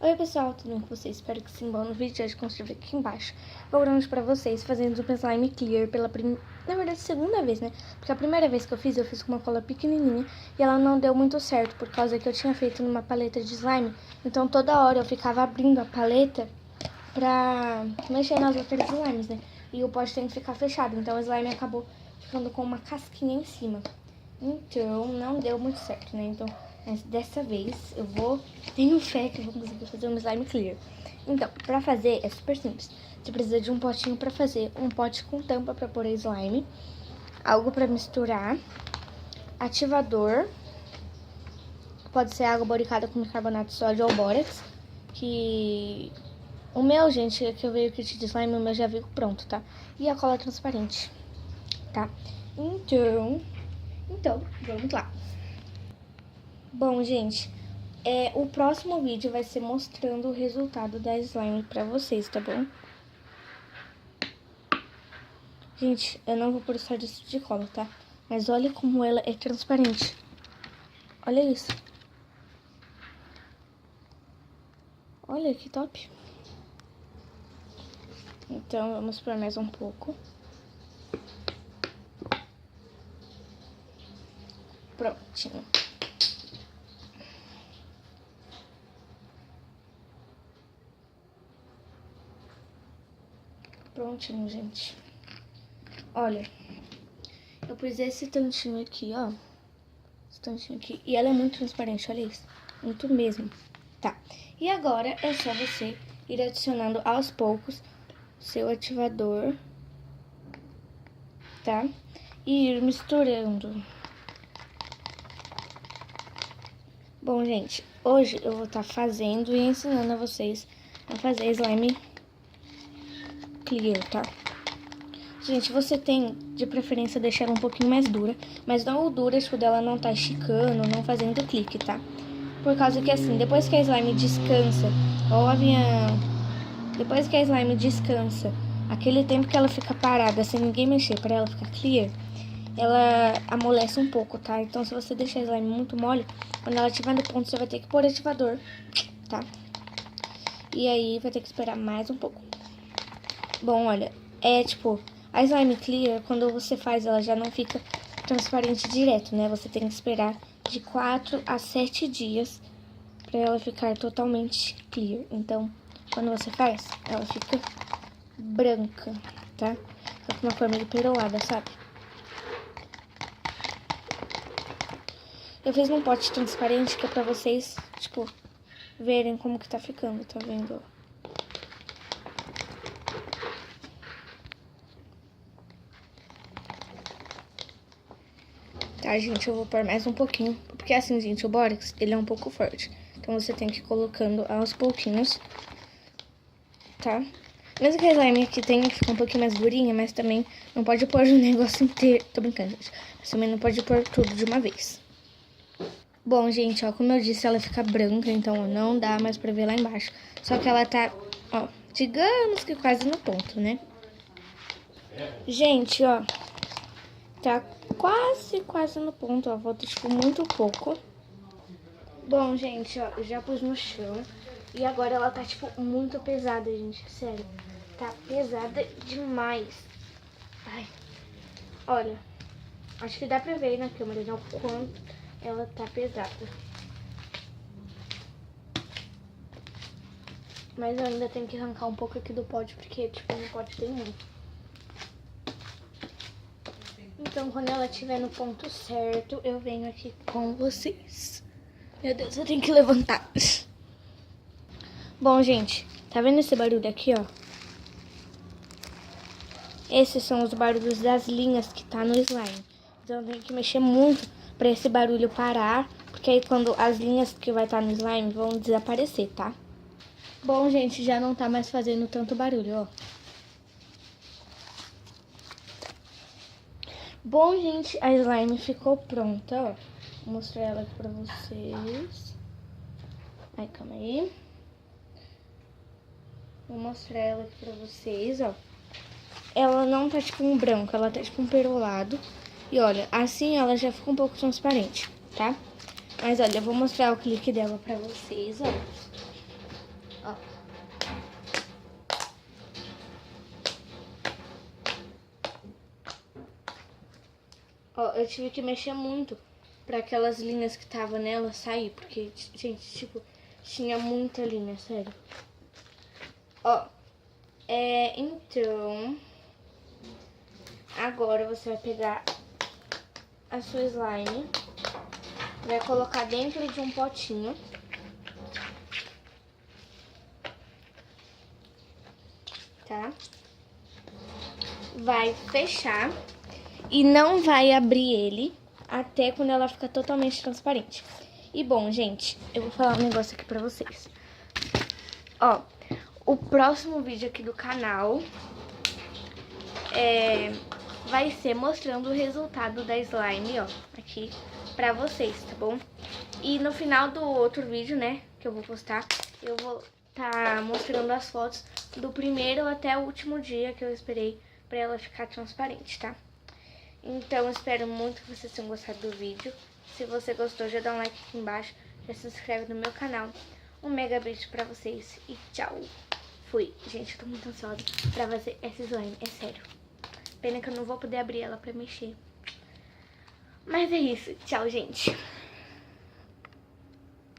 Oi pessoal, tudo bem com vocês? Espero que sim. Bom, no vídeo de hoje, como vocês viram aqui embaixo, vou hoje pra vocês fazendo um slime clear pela na verdade, segunda vez, né? Porque a primeira vez que eu fiz com uma cola pequenininha e ela não deu muito certo, por causa que eu tinha feito numa paleta de slime. Então toda hora eu ficava abrindo a paleta pra mexer nas outras slimes, né? E o pote tem que ficar fechado, então o slime acabou ficando com uma casquinha em cima. Então, não deu muito certo, né? Então, mas dessa vez, tenho fé que eu vou conseguir fazer um slime clear. Então, pra fazer, é super simples. Você precisa de um potinho pra fazer, um pote com tampa pra pôr slime, algo pra misturar, ativador, pode ser água boricada com bicarbonato de sódio ou bórax, que... O meu, gente, que eu veio kit de slime, o meu já veio pronto, tá? E a cola transparente, tá? Então, vamos lá. Bom, gente, o próximo vídeo vai ser mostrando o resultado da slime pra vocês, tá bom? Gente, eu não vou pôr só disso de cola, tá? Mas olha como ela é transparente. Olha isso. Olha que top. Então, vamos pôr mais um pouco. Prontinho. Prontinho, gente. Olha, eu pus esse tantinho aqui, ó. Esse tantinho aqui. E ela é muito transparente, olha isso. Muito mesmo. Tá. E agora é só você ir adicionando aos poucos seu ativador, tá? E ir misturando. Bom, gente, hoje eu vou estar fazendo e ensinando a vocês a fazer slime clear, tá? Gente, você tem de preferência deixar ela um pouquinho mais dura, mas não o dura, tipo, dela não tá esticando, não fazendo clique, tá? Por causa que assim, depois que a slime descansa, ó, avião, depois que a slime descansa, aquele tempo que ela fica parada sem ninguém mexer pra ela ficar clear, ela amolece um pouco, tá? Então, se você deixar a slime muito mole, quando ela estiver no ponto, você vai ter que pôr ativador, tá? E aí, vai ter que esperar mais um pouco. Bom, olha, tipo, a slime clear, quando você faz, ela já não fica transparente direto, né? Você tem que esperar de 4 a 7 dias pra ela ficar totalmente clear. Então, quando você faz, ela fica branca, tá? Fica com uma cor meio perolada, sabe? Eu fiz num pote transparente que é pra vocês, tipo, verem como que tá ficando, tá vendo? Tá, gente, eu vou pôr mais um pouquinho, porque assim, gente, o bórax, ele é um pouco forte. Então, você tem que ir colocando aos pouquinhos, tá? Mesmo que a slime aqui tenha que ficar um pouquinho mais durinha, mas também não pode pôr o negócio inteiro. Tô brincando, gente. Mas também não pode pôr tudo de uma vez. Bom, gente, ó, como eu disse, ela fica branca, então não dá mais pra ver lá embaixo. Só que ela tá, ó, digamos que quase no ponto, né? Gente, ó, tá quase no ponto, ó, falta, tipo, muito pouco. Bom, gente, ó, eu já pus no chão e agora ela tá, tipo, muito pesada, gente, sério. Tá pesada demais. Ai, olha, acho que dá pra ver aí na câmera, né, o quanto ela tá pesada. Mas eu ainda tenho que arrancar um pouco aqui do pote, porque, tipo, no pote tem muito. Então, quando ela estiver no ponto certo, eu venho aqui com vocês. Meu Deus, eu tenho que levantar. Bom, gente, tá vendo esse barulho aqui, ó? Esses são os barulhos das linhas que tá no slime. Então, eu tenho que mexer muito pra esse barulho parar, porque aí quando as linhas que vai estar no slime vão desaparecer, tá? Bom, gente, já não tá mais fazendo tanto barulho, ó. Bom, gente, a slime ficou pronta, ó. Vou mostrar ela aqui pra vocês. Ai, calma aí. Vou mostrar ela aqui pra vocês, ó. Ela não tá tipo um branco, ela tá tipo um perolado. E olha, assim ela já fica um pouco transparente, tá? Mas olha, eu vou mostrar o clique dela pra vocês, ó. Ó. Ó, eu tive que mexer muito pra aquelas linhas que tava nela sair, porque, gente, tipo, tinha muita linha, sério. Ó, então, agora você vai pegar a sua slime, vai colocar dentro de um potinho. Tá? Vai fechar e não vai abrir ele até quando ela ficar totalmente transparente. E bom, gente, eu vou falar um negócio aqui pra vocês. Ó, o próximo vídeo aqui do canal vai ser mostrando o resultado da slime, ó, aqui pra vocês, tá bom? E no final do outro vídeo, né, que eu vou postar, eu vou tá mostrando as fotos do primeiro até o último dia que eu esperei pra ela ficar transparente, tá? Então, espero muito que vocês tenham gostado do vídeo. Se você gostou, já dá um like aqui embaixo, já se inscreve no meu canal. Um mega beijo pra vocês e tchau! Fui! Gente, eu tô muito ansiosa pra fazer essa slime, é sério. Pena que eu não vou poder abrir ela pra mexer. Mas é isso, tchau, gente!